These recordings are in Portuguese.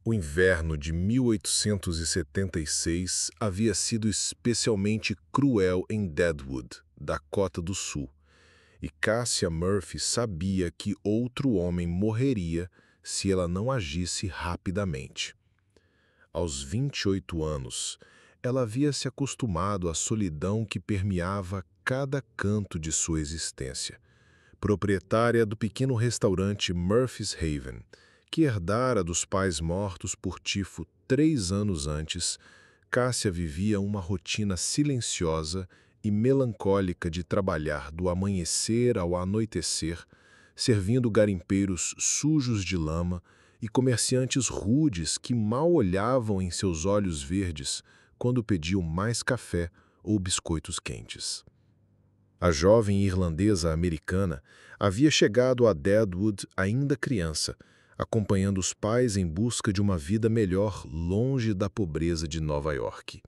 O inverno de 1876 havia sido especialmente cruel em Deadwood, Dakota do Sul, e Cassia Murphy sabia que outro homem morreria se ela não agisse rapidamente. Aos 28 anos, ela havia se acostumado à solidão que permeava cada canto de sua existência. Proprietária do pequeno restaurante Murphy's Haven, que herdara dos pais mortos por tifo 3 anos antes, Cássia vivia uma rotina silenciosa e melancólica de trabalhar do amanhecer ao anoitecer, servindo garimpeiros sujos de lama e comerciantes rudes que mal olhavam em seus olhos verdes quando pediam mais café ou biscoitos quentes. A jovem irlandesa americana havia chegado a Deadwood ainda criança, acompanhando os pais em busca de uma vida melhor longe da pobreza de Nova York.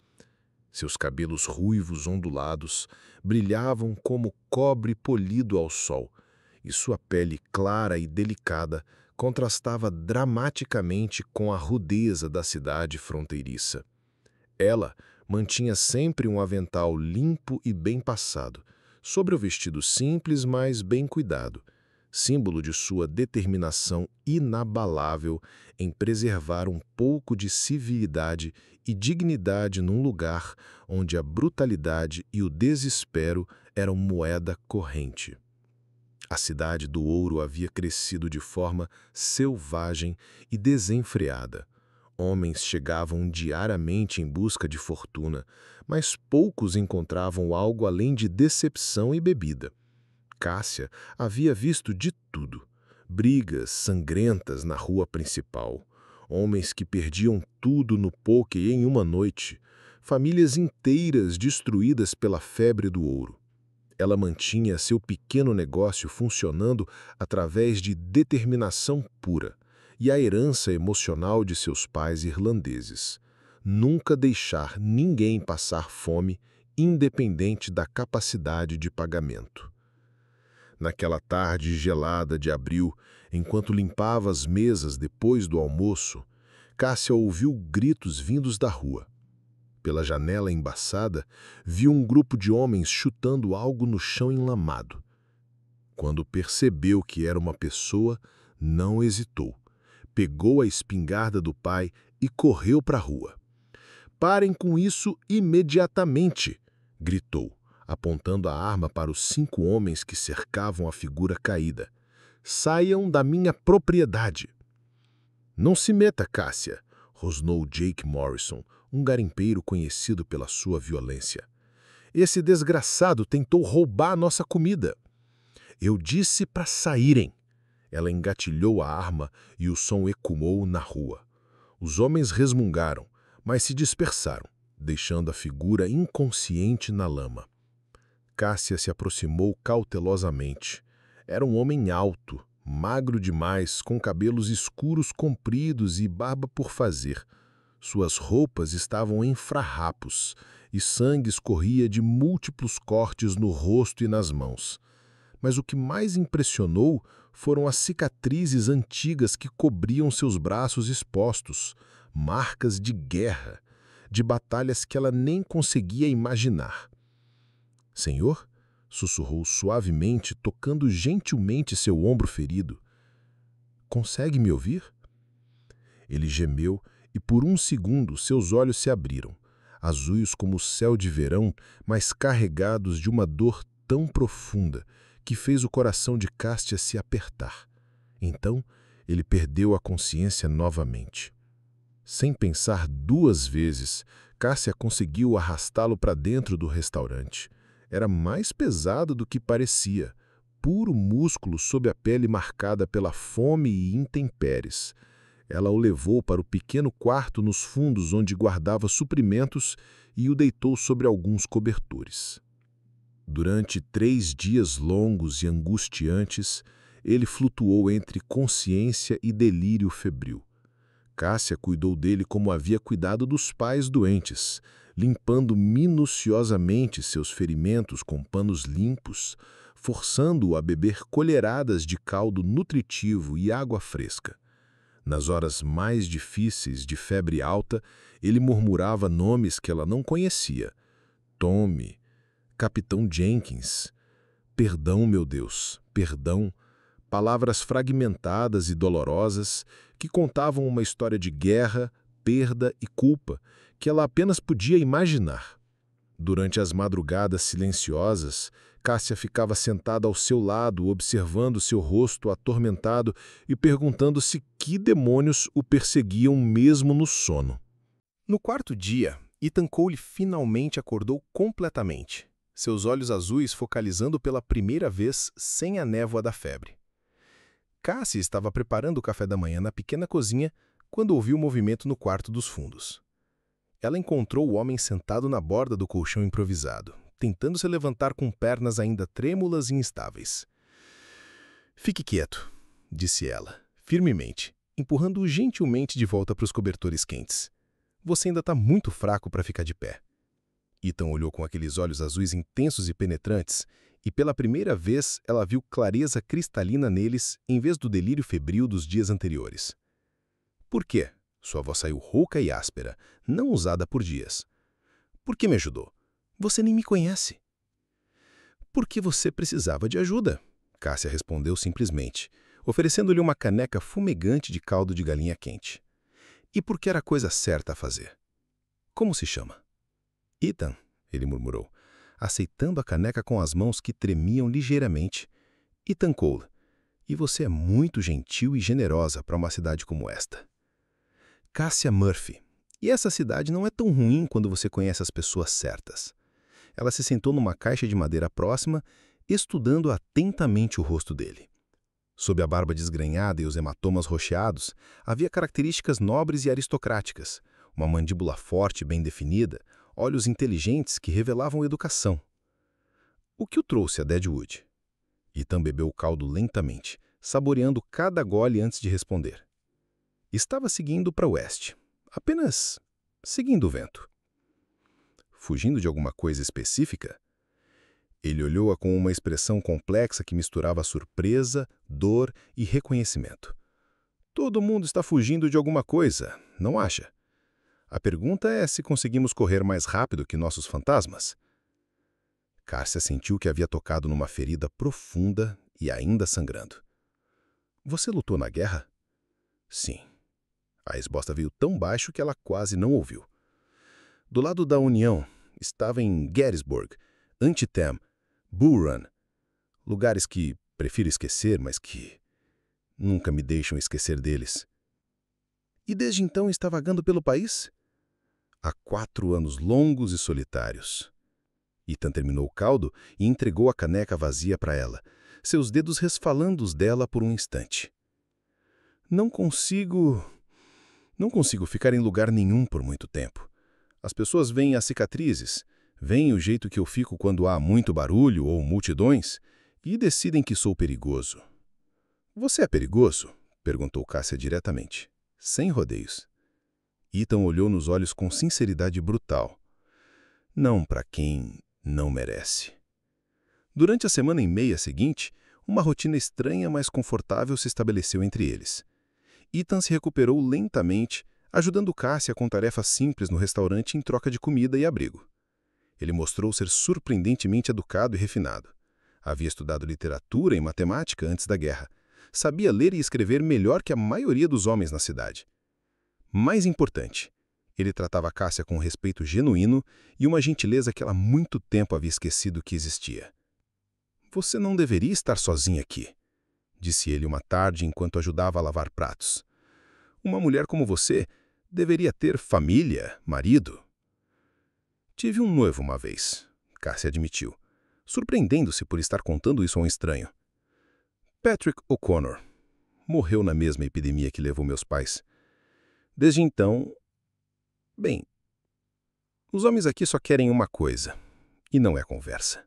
Seus cabelos ruivos ondulados brilhavam como cobre polido ao sol, e sua pele clara e delicada contrastava dramaticamente com a rudeza da cidade fronteiriça. Ela mantinha sempre um avental limpo e bem passado, sobre o vestido simples, mas bem cuidado, símbolo de sua determinação inabalável em preservar um pouco de civilidade e dignidade num lugar onde a brutalidade e o desespero eram moeda corrente. A cidade do ouro havia crescido de forma selvagem e desenfreada. Homens chegavam diariamente em busca de fortuna, mas poucos encontravam algo além de decepção e bebida. Cássia havia visto de tudo: brigas sangrentas na rua principal, homens que perdiam tudo no póquer em uma noite, famílias inteiras destruídas pela febre do ouro. Ela mantinha seu pequeno negócio funcionando através de determinação pura e a herança emocional de seus pais irlandeses. Nunca deixar ninguém passar fome, independente da capacidade de pagamento. Naquela tarde gelada de abril, enquanto limpava as mesas depois do almoço, Cássia ouviu gritos vindos da rua. Pela janela embaçada, viu um grupo de homens chutando algo no chão enlamado. Quando percebeu que era uma pessoa, não hesitou. Pegou a espingarda do pai e correu para a rua. "Parem com isso imediatamente!" gritou, apontando a arma para os 5 homens que cercavam a figura caída. "Saiam da minha propriedade!" "Não se meta, Cássia!" rosnou Jake Morrison, um garimpeiro conhecido pela sua violência. "Esse desgraçado tentou roubar nossa comida." "Eu disse para saírem!" Ela engatilhou a arma e o som ecoou na rua. Os homens resmungaram, mas se dispersaram, deixando a figura inconsciente na lama. Cássia se aproximou cautelosamente. Era um homem alto, magro demais, com cabelos escuros compridos e barba por fazer. Suas roupas estavam em farrapos e sangue escorria de múltiplos cortes no rosto e nas mãos. Mas o que mais impressionou foram as cicatrizes antigas que cobriam seus braços expostos, marcas de guerra, de batalhas que ela nem conseguia imaginar. "Senhor?" sussurrou suavemente, tocando gentilmente seu ombro ferido. "Consegue me ouvir?" Ele gemeu e por um segundo seus olhos se abriram, azuis como o céu de verão, mas carregados de uma dor tão profunda que fez o coração de Cássia se apertar. Então, ele perdeu a consciência novamente. Sem pensar 2 vezes, Cássia conseguiu arrastá-lo para dentro do restaurante. Era mais pesado do que parecia, puro músculo sob a pele marcada pela fome e intempéries. Ela o levou para o pequeno quarto nos fundos onde guardava suprimentos e o deitou sobre alguns cobertores. Durante 3 dias longos e angustiantes, ele flutuou entre consciência e delírio febril. Cássia cuidou dele como havia cuidado dos pais doentes, limpando minuciosamente seus ferimentos com panos limpos, forçando-o a beber colheradas de caldo nutritivo e água fresca. Nas horas mais difíceis de febre alta, ele murmurava nomes que ela não conhecia. Tommy, Capitão Jenkins, perdão, meu Deus, perdão. Palavras fragmentadas e dolorosas que contavam uma história de guerra, perda e culpa que ela apenas podia imaginar. Durante as madrugadas silenciosas, Cássia ficava sentada ao seu lado, observando seu rosto atormentado e perguntando-se que demônios o perseguiam mesmo no sono. No quarto dia, Ethan Cole finalmente acordou completamente, seus olhos azuis focalizando pela primeira vez sem a névoa da febre. Cassie estava preparando o café da manhã na pequena cozinha quando ouviu movimento no quarto dos fundos. Ela encontrou o homem sentado na borda do colchão improvisado, tentando se levantar com pernas ainda trêmulas e instáveis. "Fique quieto", disse ela, firmemente, empurrando-o gentilmente de volta para os cobertores quentes. "Você ainda está muito fraco para ficar de pé." Ethan olhou com aqueles olhos azuis intensos e penetrantes, e pela primeira vez ela viu clareza cristalina neles em vez do delírio febril dos dias anteriores. "Por quê?" Sua voz saiu rouca e áspera, não usada por dias. "Por que me ajudou? Você nem me conhece." "Porque você precisava de ajuda", Cássia respondeu simplesmente, oferecendo-lhe uma caneca fumegante de caldo de galinha quente. "E porque era a coisa certa a fazer." "Como se chama?" "Ethan", ele murmurou, aceitando a caneca com as mãos que tremiam ligeiramente. "Ethan Cole, e você é muito gentil e generosa para uma cidade como esta." "Cássia Murphy. E essa cidade não é tão ruim quando você conhece as pessoas certas." Ela se sentou numa caixa de madeira próxima, estudando atentamente o rosto dele. Sob a barba desgrenhada e os hematomas roxeados, havia características nobres e aristocráticas, uma mandíbula forte e bem definida, olhos inteligentes que revelavam educação. "O que o trouxe a Deadwood?" Ethan bebeu o caldo lentamente, saboreando cada gole antes de responder. Estava seguindo para o oeste, apenas seguindo o vento. "Fugindo de alguma coisa específica?" Ele olhou-a com uma expressão complexa que misturava surpresa, dor e reconhecimento. "Todo mundo está fugindo de alguma coisa, não acha? A pergunta é se conseguimos correr mais rápido que nossos fantasmas." Cássia sentiu que havia tocado numa ferida profunda e ainda sangrando. "Você lutou na guerra?" "Sim." A resposta veio tão baixo que ela quase não ouviu. "Do lado da União, estava em Gettysburg, Antietam, Bull Run. Lugares que prefiro esquecer, mas que nunca me deixam esquecer deles." "E desde então está vagando pelo país?" "Há 4 anos longos e solitários." Ethan terminou o caldo e entregou a caneca vazia para ela, seus dedos resfalando os dela por um instante. Não consigo ficar em lugar nenhum por muito tempo. As pessoas veem as cicatrizes, veem o jeito que eu fico quando há muito barulho ou multidões e decidem que sou perigoso." "Você é perigoso?" perguntou Cássia diretamente, sem rodeios. Ethan olhou nos olhos com sinceridade brutal. "Não para quem não merece." Durante a semana e meia seguinte, uma rotina estranha, mas confortável se estabeleceu entre eles. Ethan se recuperou lentamente, ajudando Cássia com tarefas simples no restaurante em troca de comida e abrigo. Ele mostrou ser surpreendentemente educado e refinado. Havia estudado literatura e matemática antes da guerra. Sabia ler e escrever melhor que a maioria dos homens na cidade. Mais importante, ele tratava Cássia com um respeito genuíno e uma gentileza que ela há muito tempo havia esquecido que existia. "Você não deveria estar sozinha aqui", disse ele uma tarde enquanto ajudava a lavar pratos. "Uma mulher como você deveria ter família, marido." "Tive um noivo uma vez", Cássia admitiu, surpreendendo-se por estar contando isso a um estranho. "Patrick O'Connor. Morreu na mesma epidemia que levou meus pais. Desde então... Bem, os homens aqui só querem uma coisa, e não é conversa."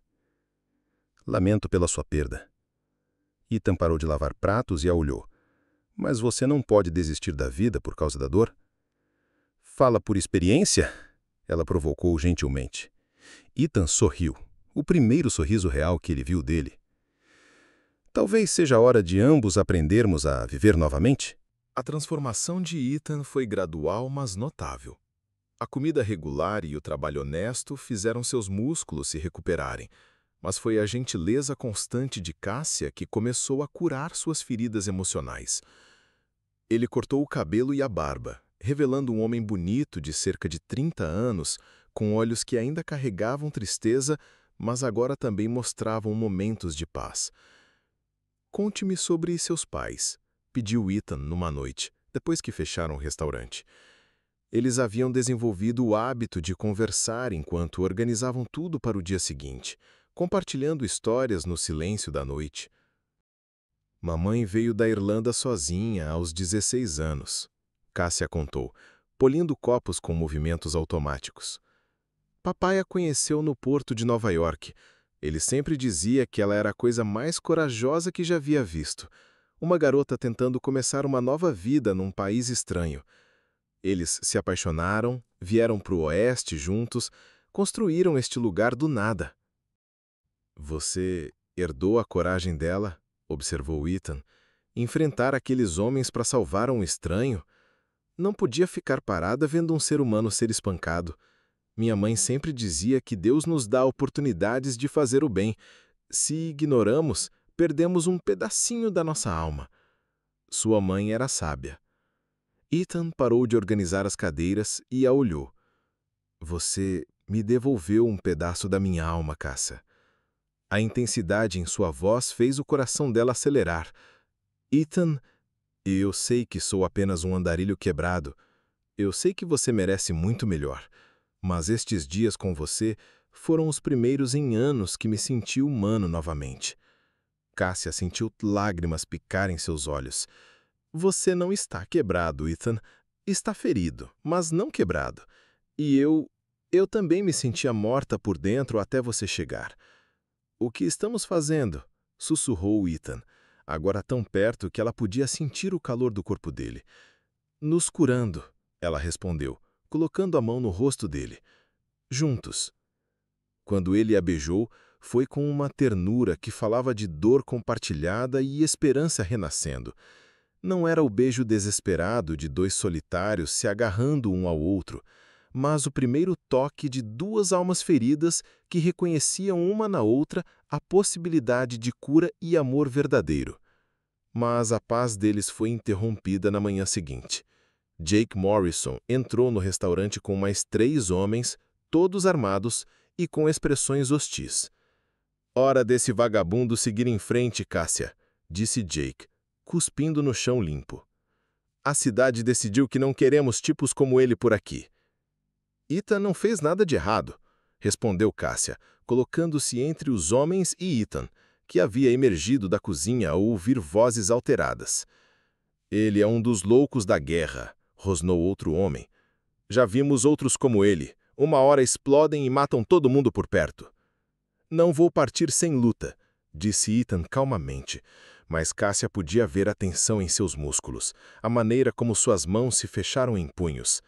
"Lamento pela sua perda." Ethan parou de lavar pratos e a olhou. "Mas você não pode desistir da vida por causa da dor?" "Fala por experiência?" Ela provocou gentilmente. Ethan sorriu, o primeiro sorriso real que ele viu dele. "Talvez seja a hora de ambos aprendermos a viver novamente?" A transformação de Ethan foi gradual, mas notável. A comida regular e o trabalho honesto fizeram seus músculos se recuperarem, mas foi a gentileza constante de Cássia que começou a curar suas feridas emocionais. Ele cortou o cabelo e a barba, revelando um homem bonito de cerca de 30 anos, com olhos que ainda carregavam tristeza, mas agora também mostravam momentos de paz. "Conte-me sobre seus pais", pediu Ethan numa noite, depois que fecharam o restaurante. Eles haviam desenvolvido o hábito de conversar enquanto organizavam tudo para o dia seguinte, compartilhando histórias no silêncio da noite. "Mamãe veio da Irlanda sozinha aos 16 anos", Cássia contou, polindo copos com movimentos automáticos. "Papai a conheceu no porto de Nova York. Ele sempre dizia que ela era a coisa mais corajosa que já havia visto. Uma garota tentando começar uma nova vida num país estranho. Eles se apaixonaram, vieram para o oeste juntos, construíram este lugar do nada." "Você herdou a coragem dela?", observou Ethan. "Enfrentar aqueles homens para salvar um estranho? Não podia ficar parada vendo um ser humano ser espancado. Minha mãe sempre dizia que Deus nos dá oportunidades de fazer o bem. Se ignoramos, perdemos um pedacinho da nossa alma." Sua mãe era sábia. Ethan parou de organizar as cadeiras e a olhou. "Você me devolveu um pedaço da minha alma, Cássia." A intensidade em sua voz fez o coração dela acelerar. "Ethan, eu sei que sou apenas um andarilho quebrado. Eu sei que você merece muito melhor. Mas estes dias com você foram os primeiros em anos que me senti humano novamente." Cássia sentiu lágrimas picar em seus olhos. "Você não está quebrado, Ethan. Está ferido, mas não quebrado. E eu também me sentia morta por dentro até você chegar." "O que estamos fazendo?", sussurrou Ethan, agora tão perto que ela podia sentir o calor do corpo dele. "Nos curando", ela respondeu, colocando a mão no rosto dele. "Juntos." Quando ele a beijou, foi com uma ternura que falava de dor compartilhada e esperança renascendo. Não era o beijo desesperado de dois solitários se agarrando um ao outro, mas o primeiro toque de duas almas feridas que reconheciam uma na outra a possibilidade de cura e amor verdadeiro. Mas a paz deles foi interrompida na manhã seguinte. Jake Morrison entrou no restaurante com mais 3 homens, todos armados e com expressões hostis. "Hora desse vagabundo seguir em frente, Cássia", disse Jake, cuspindo no chão limpo. "A cidade decidiu que não queremos tipos como ele por aqui." "Ethan não fez nada de errado", respondeu Cássia, colocando-se entre os homens e Ethan, que havia emergido da cozinha ao ouvir vozes alteradas. "Ele é um dos loucos da guerra", rosnou outro homem. "Já vimos outros como ele. Uma hora explodem e matam todo mundo por perto." "Não vou partir sem luta", disse Ethan calmamente, mas Cássia podia ver a tensão em seus músculos, a maneira como suas mãos se fecharam em punhos.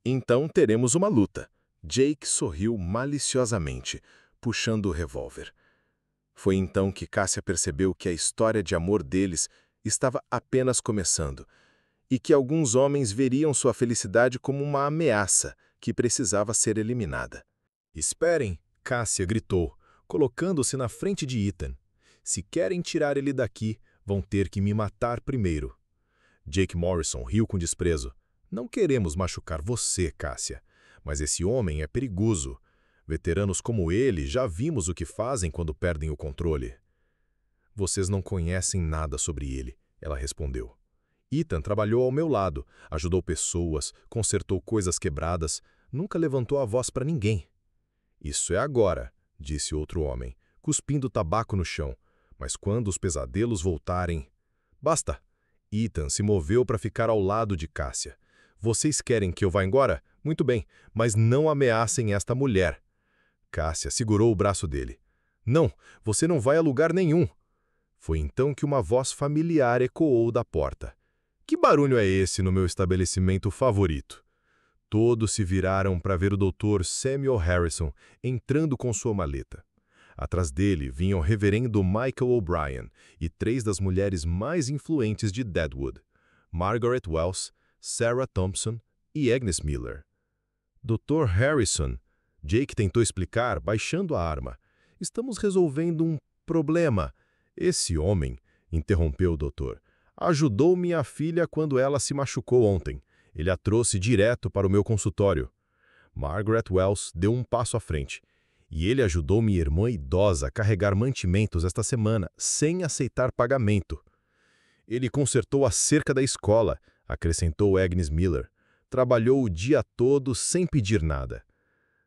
"Então teremos uma luta." Jake sorriu maliciosamente, puxando o revólver. Foi então que Cássia percebeu que a história de amor deles estava apenas começando, e que alguns homens veriam sua felicidade como uma ameaça que precisava ser eliminada. "Esperem", Cássia gritou, colocando-se na frente de Ethan. "Se querem tirar ele daqui, vão ter que me matar primeiro." Jake Morrison riu com desprezo. "Não queremos machucar você, Cássia, mas esse homem é perigoso. Veteranos como ele já vimos o que fazem quando perdem o controle." "Vocês não conhecem nada sobre ele", ela respondeu. "Ethan trabalhou ao meu lado, ajudou pessoas, consertou coisas quebradas, nunca levantou a voz para ninguém." "Isso é agora", disse outro homem, cuspindo tabaco no chão. "Mas quando os pesadelos voltarem..." "Basta!" Ethan se moveu para ficar ao lado de Cássia. "Vocês querem que eu vá embora? Muito bem, mas não ameacem esta mulher." Cássia segurou o braço dele. "Não, você não vai a lugar nenhum." Foi então que uma voz familiar ecoou da porta. "Que barulho é esse no meu estabelecimento favorito?" Todos se viraram para ver o Dr. Samuel Harrison entrando com sua maleta. Atrás dele vinha o reverendo Michael O'Brien e 3 das mulheres mais influentes de Deadwood. Margaret Wells, Sarah Thompson e Agnes Miller. Dr. Harrison, Jake tentou explicar, baixando a arma. Estamos resolvendo um problema. Esse homem, interrompeu o doutor, ajudou minha filha quando ela se machucou ontem. Ele a trouxe direto para o meu consultório. Margaret Wells deu um passo à frente. E ele ajudou minha irmã idosa a carregar mantimentos esta semana, sem aceitar pagamento. Ele consertou a cerca da escola, acrescentou Agnes Miller. Trabalhou o dia todo sem pedir nada.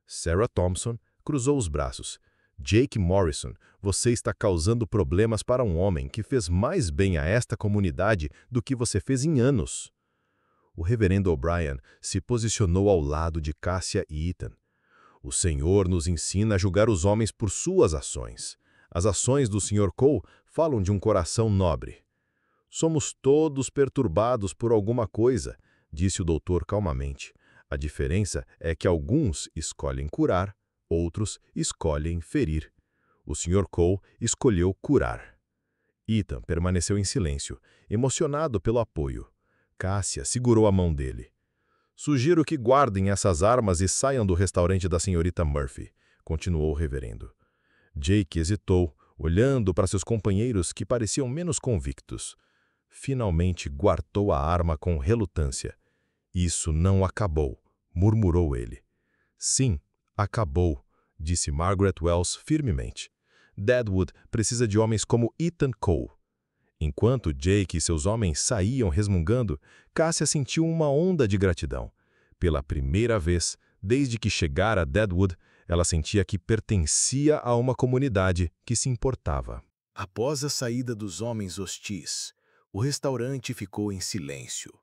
Sarah Thompson cruzou os braços. Jake Morrison, você está causando problemas para um homem que fez mais bem a esta comunidade do que você fez em anos. O reverendo O'Brien se posicionou ao lado de Cássia e Ethan. O Senhor nos ensina a julgar os homens por suas ações. As ações do Sr. Cole falam de um coração nobre. Somos todos perturbados por alguma coisa, disse o doutor calmamente. A diferença é que alguns escolhem curar, outros escolhem ferir. O Sr. Cole escolheu curar. Ethan permaneceu em silêncio, emocionado pelo apoio. Cássia segurou a mão dele. Sugiro que guardem essas armas e saiam do restaurante da senhorita Murphy, continuou o reverendo. Jake hesitou, olhando para seus companheiros que pareciam menos convictos. Finalmente guardou a arma com relutância. Isso não acabou, murmurou ele. Sim, acabou, disse Margaret Wells firmemente. Deadwood precisa de homens como Ethan Cole. Enquanto Jake e seus homens saíam resmungando, Cássia sentiu uma onda de gratidão. Pela primeira vez, desde que chegara a Deadwood, ela sentia que pertencia a uma comunidade que se importava. Após a saída dos homens hostis, o restaurante ficou em silêncio.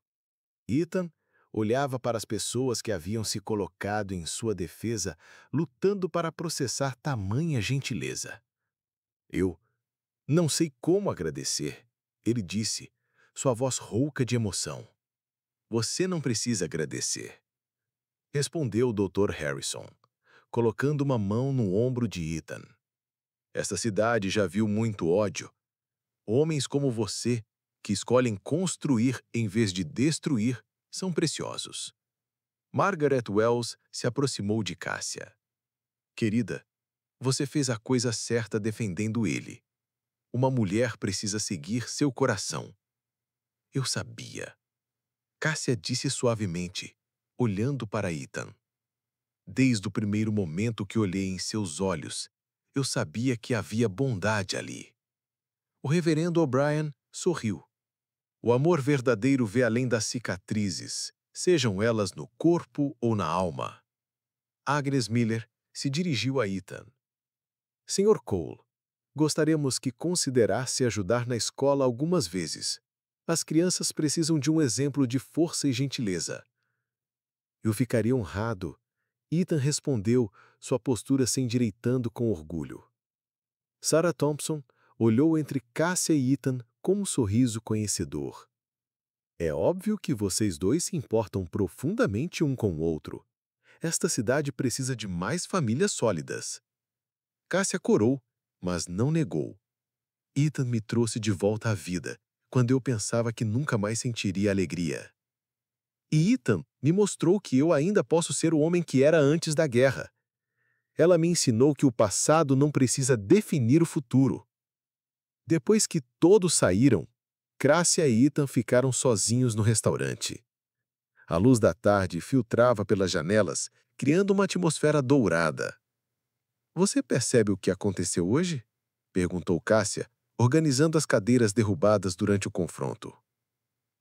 Ethan olhava para as pessoas que haviam se colocado em sua defesa, lutando para processar tamanha gentileza. Eu não sei como agradecer, ele disse, sua voz rouca de emoção. Você não precisa agradecer, respondeu o Dr. Harrison, colocando uma mão no ombro de Ethan. Esta cidade já viu muito ódio. Homens como você, que escolhem construir em vez de destruir, são preciosos. Margaret Wells se aproximou de Cássia. Querida, você fez a coisa certa defendendo ele. Uma mulher precisa seguir seu coração. Eu sabia. Cássia disse suavemente, olhando para Ethan. Desde o primeiro momento que olhei em seus olhos, eu sabia que havia bondade ali. O reverendo O'Brien sorriu. O amor verdadeiro vê além das cicatrizes, sejam elas no corpo ou na alma. Agnes Miller se dirigiu a Ethan. Sr. Cole, gostaríamos que considerasse ajudar na escola algumas vezes. As crianças precisam de um exemplo de força e gentileza. Eu ficaria honrado. Ethan respondeu, sua postura se endireitando com orgulho. Sarah Thompson olhou entre Cássia e Ethan com um sorriso conhecedor. É óbvio que vocês dois se importam profundamente um com o outro. Esta cidade precisa de mais famílias sólidas. Cássia corou, mas não negou. Ethan me trouxe de volta à vida, quando eu pensava que nunca mais sentiria alegria. E Ethan me mostrou que eu ainda posso ser o homem que era antes da guerra. Ela me ensinou que o passado não precisa definir o futuro. Depois que todos saíram, Cássia e Ethan ficaram sozinhos no restaurante. A luz da tarde filtrava pelas janelas, criando uma atmosfera dourada. Você percebe o que aconteceu hoje? Perguntou Cássia, organizando as cadeiras derrubadas durante o confronto.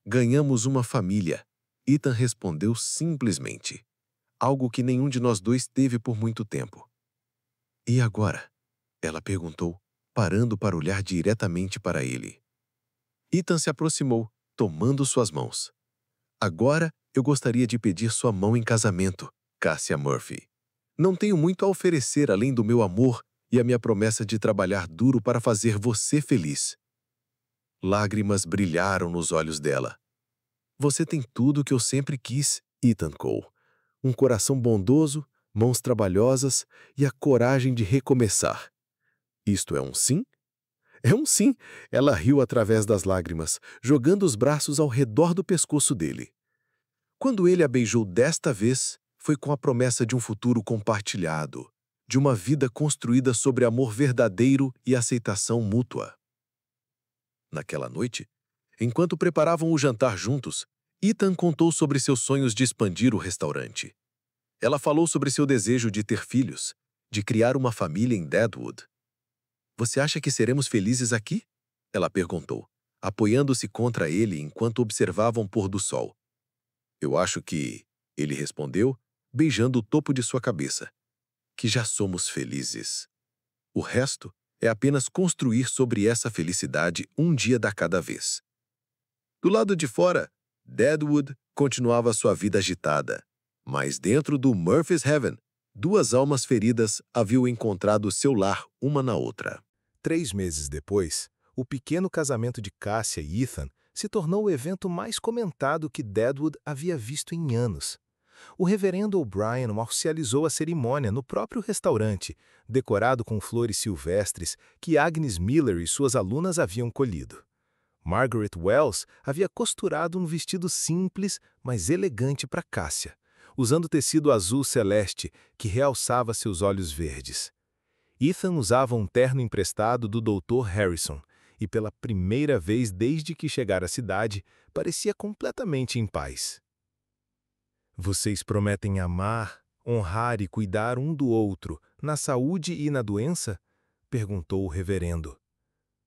Ganhamos uma família, Ethan respondeu simplesmente. Algo que nenhum de nós dois teve por muito tempo. E agora? Ela perguntou, parando para olhar diretamente para ele. Ethan se aproximou, tomando suas mãos. Agora eu gostaria de pedir sua mão em casamento, Cássia Murphy. Não tenho muito a oferecer além do meu amor e a minha promessa de trabalhar duro para fazer você feliz. Lágrimas brilharam nos olhos dela. Você tem tudo o que eu sempre quis, Ethan Cole. Um coração bondoso, mãos trabalhosas e a coragem de recomeçar. Isto é um sim? É um sim, ela riu através das lágrimas, jogando os braços ao redor do pescoço dele. Quando ele a beijou desta vez, foi com a promessa de um futuro compartilhado, de uma vida construída sobre amor verdadeiro e aceitação mútua. Naquela noite, enquanto preparavam o jantar juntos, Ethan contou sobre seus sonhos de expandir o restaurante. Ela falou sobre seu desejo de ter filhos, de criar uma família em Deadwood. "Você acha que seremos felizes aqui?" ela perguntou, apoiando-se contra ele enquanto observavam o pôr do sol. "Eu acho que", ele respondeu, beijando o topo de sua cabeça, "que já somos felizes. O resto é apenas construir sobre essa felicidade um dia da cada vez." Do lado de fora, Deadwood continuava sua vida agitada, mas dentro do Murphy's Heaven, duas almas feridas haviam encontrado seu lar uma na outra. 3 meses depois, o pequeno casamento de Cássia e Ethan se tornou o evento mais comentado que Deadwood havia visto em anos. O reverendo O'Brien oficializou a cerimônia no próprio restaurante, decorado com flores silvestres que Agnes Miller e suas alunas haviam colhido. Margaret Wells havia costurado um vestido simples, mas elegante para Cássia, usando tecido azul celeste que realçava seus olhos verdes. Ethan usava um terno emprestado do Dr. Harrison e, pela primeira vez desde que chegara à cidade, parecia completamente em paz. "Vocês prometem amar, honrar e cuidar um do outro, na saúde e na doença?" perguntou o reverendo.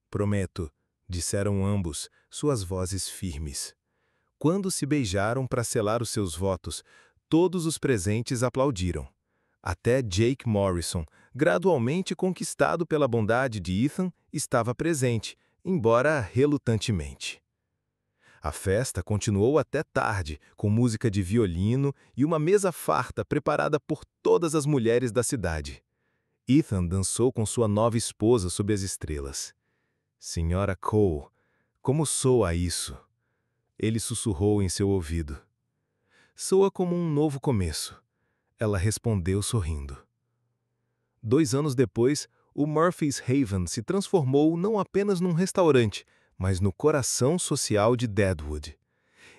"Prometo", disseram ambos, suas vozes firmes. Quando se beijaram para selar os seus votos, todos os presentes aplaudiram. Até Jake Morrison, gradualmente conquistado pela bondade de Ethan, estava presente, embora relutantemente. A festa continuou até tarde, com música de violino e uma mesa farta preparada por todas as mulheres da cidade. Ethan dançou com sua nova esposa sob as estrelas. "Senhora Cole, como soa isso?" Ele sussurrou em seu ouvido. "Soa como um novo começo", ela respondeu sorrindo. 2 anos depois, o Murphy's Haven se transformou não apenas num restaurante, mas no coração social de Deadwood.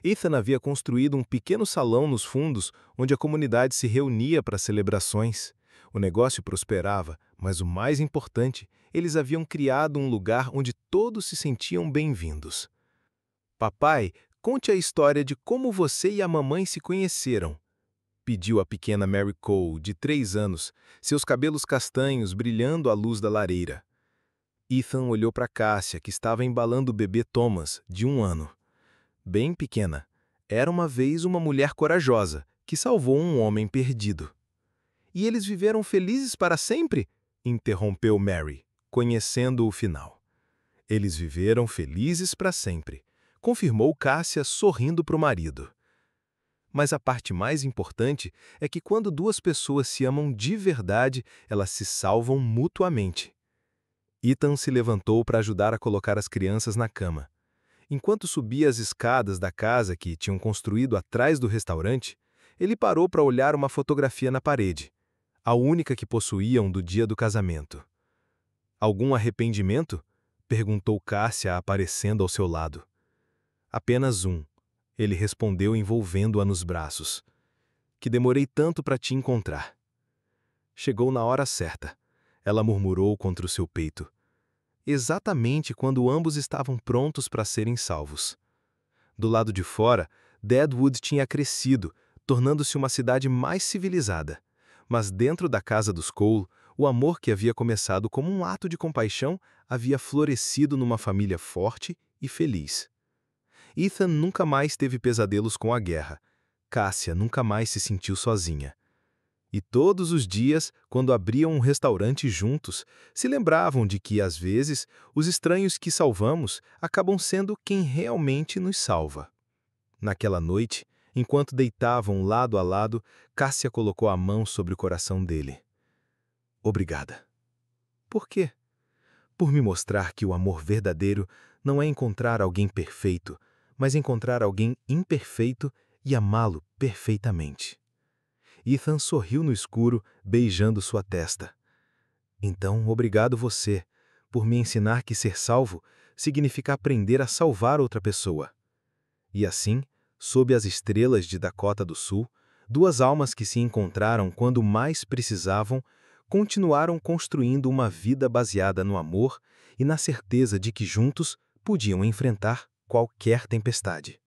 Ethan havia construído um pequeno salão nos fundos, onde a comunidade se reunia para celebrações. O negócio prosperava, mas o mais importante, eles haviam criado um lugar onde todos se sentiam bem-vindos. "Papai, conte a história de como você e a mamãe se conheceram", pediu a pequena Mary Cole, de 3 anos, seus cabelos castanhos brilhando à luz da lareira. Ethan olhou para Cássia, que estava embalando o bebê Thomas, de 1 ano. Bem pequena, era uma vez uma mulher corajosa, que salvou um homem perdido. "E eles viveram felizes para sempre?", interrompeu Mary, conhecendo o final. "Eles viveram felizes para sempre", confirmou Cássia sorrindo para o marido. Mas a parte mais importante é que quando duas pessoas se amam de verdade, elas se salvam mutuamente. Ethan se levantou para ajudar a colocar as crianças na cama. Enquanto subia as escadas da casa que tinham construído atrás do restaurante, ele parou para olhar uma fotografia na parede, a única que possuíam do dia do casamento. "Algum arrependimento?", perguntou Cássia aparecendo ao seu lado. "Apenas um", ele respondeu envolvendo-a nos braços. "Que demorei tanto para te encontrar." "Chegou na hora certa", ela murmurou contra o seu peito. Exatamente quando ambos estavam prontos para serem salvos. Do lado de fora, Deadwood tinha crescido, tornando-se uma cidade mais civilizada. Mas dentro da casa dos Cole, o amor que havia começado como um ato de compaixão havia florescido numa família forte e feliz. Ethan nunca mais teve pesadelos com a guerra. Cássia nunca mais se sentiu sozinha. E todos os dias, quando abriam um restaurante juntos, se lembravam de que, às vezes, os estranhos que salvamos acabam sendo quem realmente nos salva. Naquela noite, enquanto deitavam lado a lado, Cássia colocou a mão sobre o coração dele. "Obrigada." "Por quê?" "Por me mostrar que o amor verdadeiro não é encontrar alguém perfeito, mas encontrar alguém imperfeito e amá-lo perfeitamente." Ethan sorriu no escuro, beijando sua testa. "Então, obrigado você, por me ensinar que ser salvo significa aprender a salvar outra pessoa. E assim, sob as estrelas de Dakota do Sul, duas almas que se encontraram quando mais precisavam, continuaram construindo uma vida baseada no amor e na certeza de que juntos podiam enfrentar qualquer tempestade.